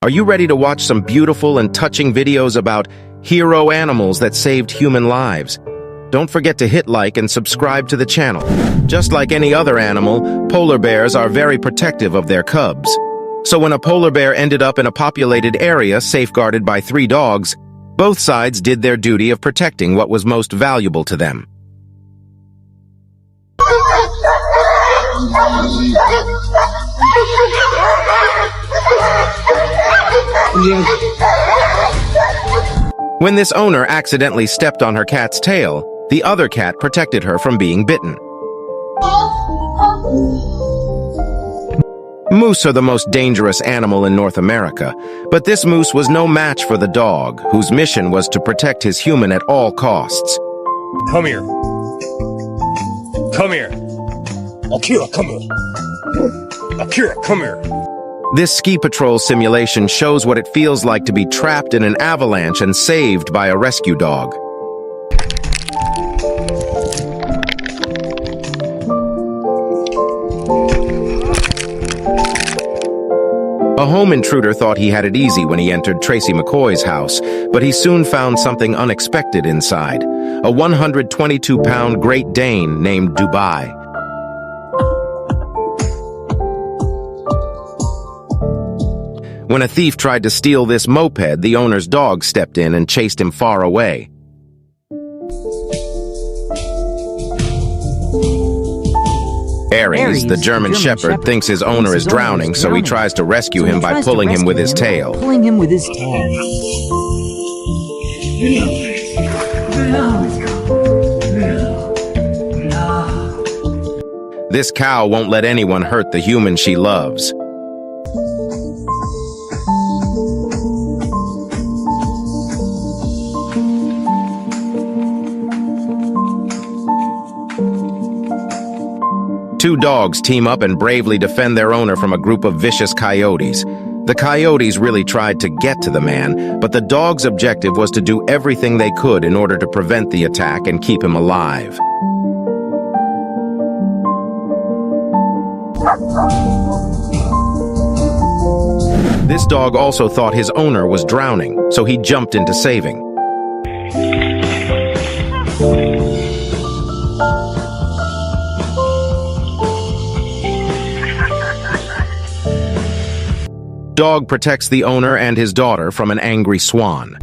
Are you ready to watch some beautiful and touching videos about hero animals that saved human lives? Don't forget to hit like and subscribe to the channel. Just like any other animal, polar bears are very protective of their cubs. So when a polar bear ended up in a populated area safeguarded by 3 dogs, both sides did their duty of protecting what was most valuable to them. When this owner accidentally stepped on her cat's tail, the other cat protected her from being bitten. Moose are the most dangerous animal in North America, but this moose was no match for the dog, whose mission was to protect his human at all costs. Come here. Come here. Akira, come here. Akira, come here. This ski patrol simulation shows what it feels like to be trapped in an avalanche and saved by a rescue dog. A home intruder thought he had it easy when he entered Tracy McCoy's house, but he soon found something unexpected inside. A 122-pound Great Dane named Dubai. When a thief tried to steal this moped, the owner's dog stepped in and chased him far away. Aries, the German Shepherd, thinks his owner is drowning, so he tries to rescue him by pulling him with his tail. This cow won't let anyone hurt the human she loves. Two dogs team up and bravely defend their owner from a group of vicious coyotes. The coyotes really tried to get to the man, but the dog's objective was to do everything they could in order to prevent the attack and keep him alive. This dog also thought his owner was drowning, so he jumped into saving. Dog protects the owner and his daughter from an angry swan.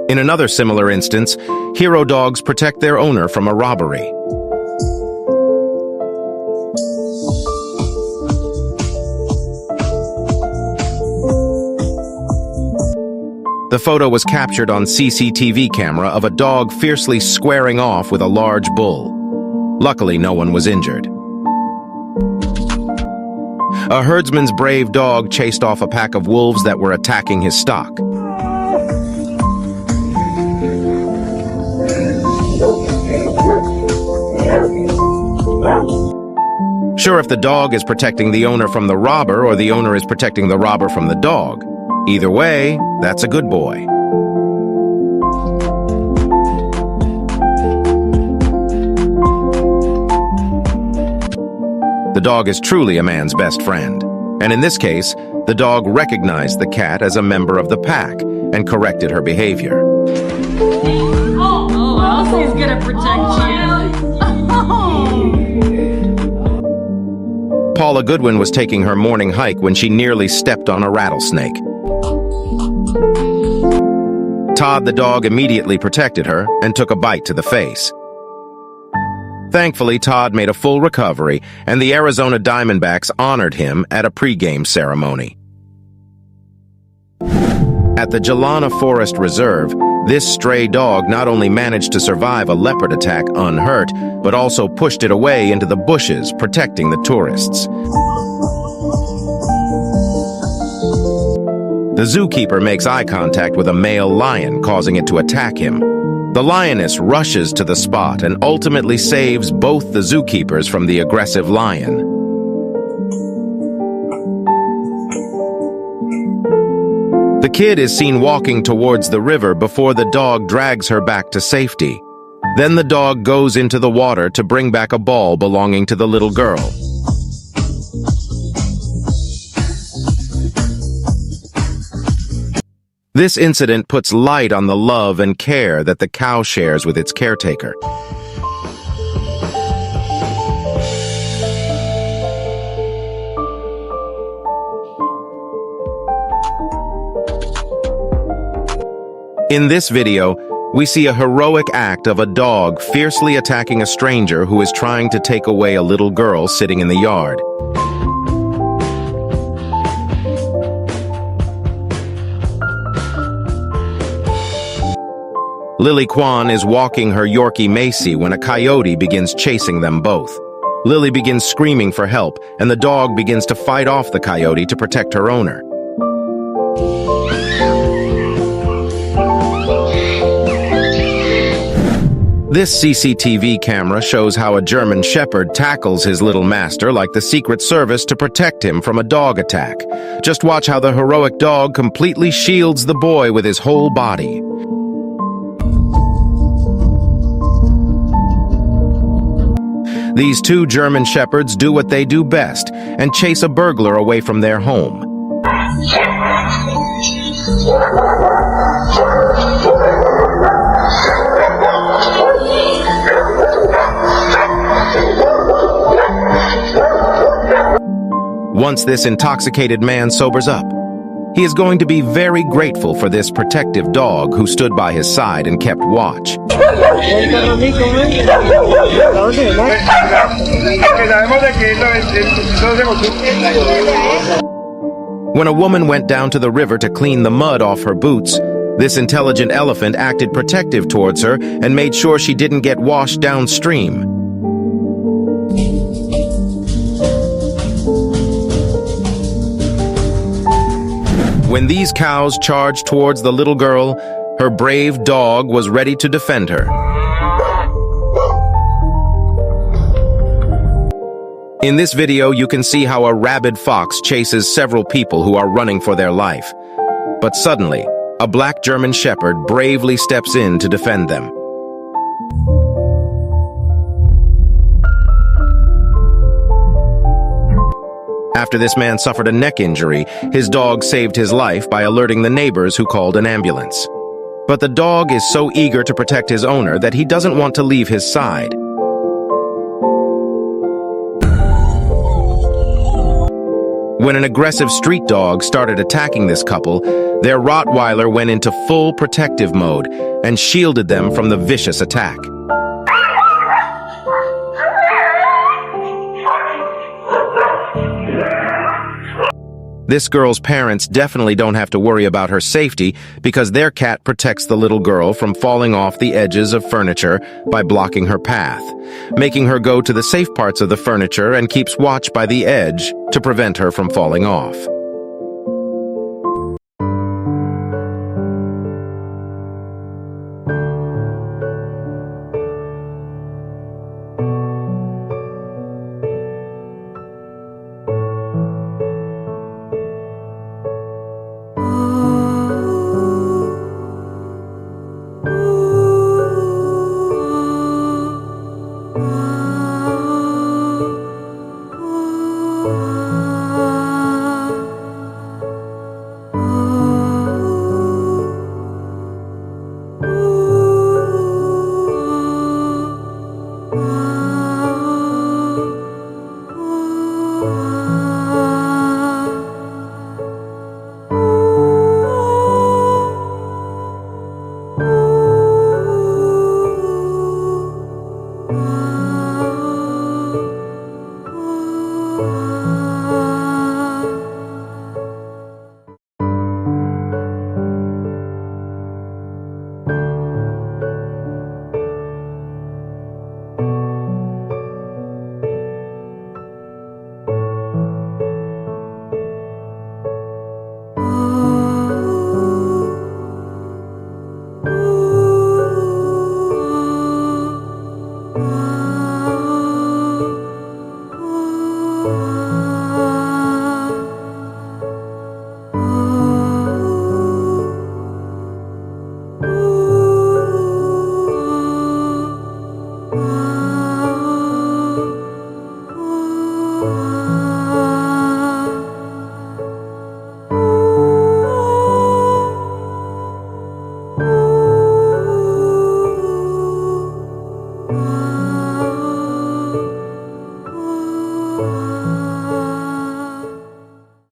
In another similar instance, hero dogs protect their owner from a robbery. The photo was captured on CCTV camera of a dog fiercely squaring off with a large bull. Luckily, no one was injured. A herdsman's brave dog chased off a pack of wolves that were attacking his stock. Sure, if the dog is protecting the owner from the robber or the owner is protecting the robber from the dog, either way, that's a good boy. The dog is truly a man's best friend. And in this case, the dog recognized the cat as a member of the pack and corrected her behavior. Oh, Elsie's gonna protect you. Paula Goodwin was taking her morning hike when she nearly stepped on a rattlesnake. Todd the dog immediately protected her and took a bite to the face. Thankfully, Todd made a full recovery, and the Arizona Diamondbacks honored him at a pregame ceremony. At the Jelana Forest Reserve, this stray dog not only managed to survive a leopard attack unhurt, but also pushed it away into the bushes, protecting the tourists. The zookeeper makes eye contact with a male lion, causing it to attack him. The lioness rushes to the spot and ultimately saves both the zookeepers from the aggressive lion. The kid is seen walking towards the river before the dog drags her back to safety. Then the dog goes into the water to bring back a ball belonging to the little girl. This incident puts light on the love and care that the cow shares with its caretaker. In this video, we see a heroic act of a dog fiercely attacking a stranger who is trying to take away a little girl sitting in the yard. Lily Kwan is walking her Yorkie Macy when a coyote begins chasing them both. Lily begins screaming for help, and the dog begins to fight off the coyote to protect her owner. This CCTV camera shows how a German Shepherd tackles his little master like the Secret Service to protect him from a dog attack. Just watch how the heroic dog completely shields the boy with his whole body. These two German Shepherds do what they do best and chase a burglar away from their home. Once this intoxicated man sobers up, he is going to be very grateful for this protective dog who stood by his side and kept watch. When a woman went down to the river to clean the mud off her boots, this intelligent elephant acted protective towards her and made sure she didn't get washed downstream. When these cows charged towards the little girl, her brave dog was ready to defend her. In this video, you can see how a rabid fox chases several people who are running for their life. But suddenly, a black German Shepherd bravely steps in to defend them. After this man suffered a neck injury, his dog saved his life by alerting the neighbors who called an ambulance. But the dog is so eager to protect his owner that he doesn't want to leave his side. When an aggressive street dog started attacking this couple, their Rottweiler went into full protective mode and shielded them from the vicious attack. This girl's parents definitely don't have to worry about her safety because their cat protects the little girl from falling off the edges of furniture by blocking her path, making her go to the safe parts of the furniture and keeps watch by the edge to prevent her from falling off.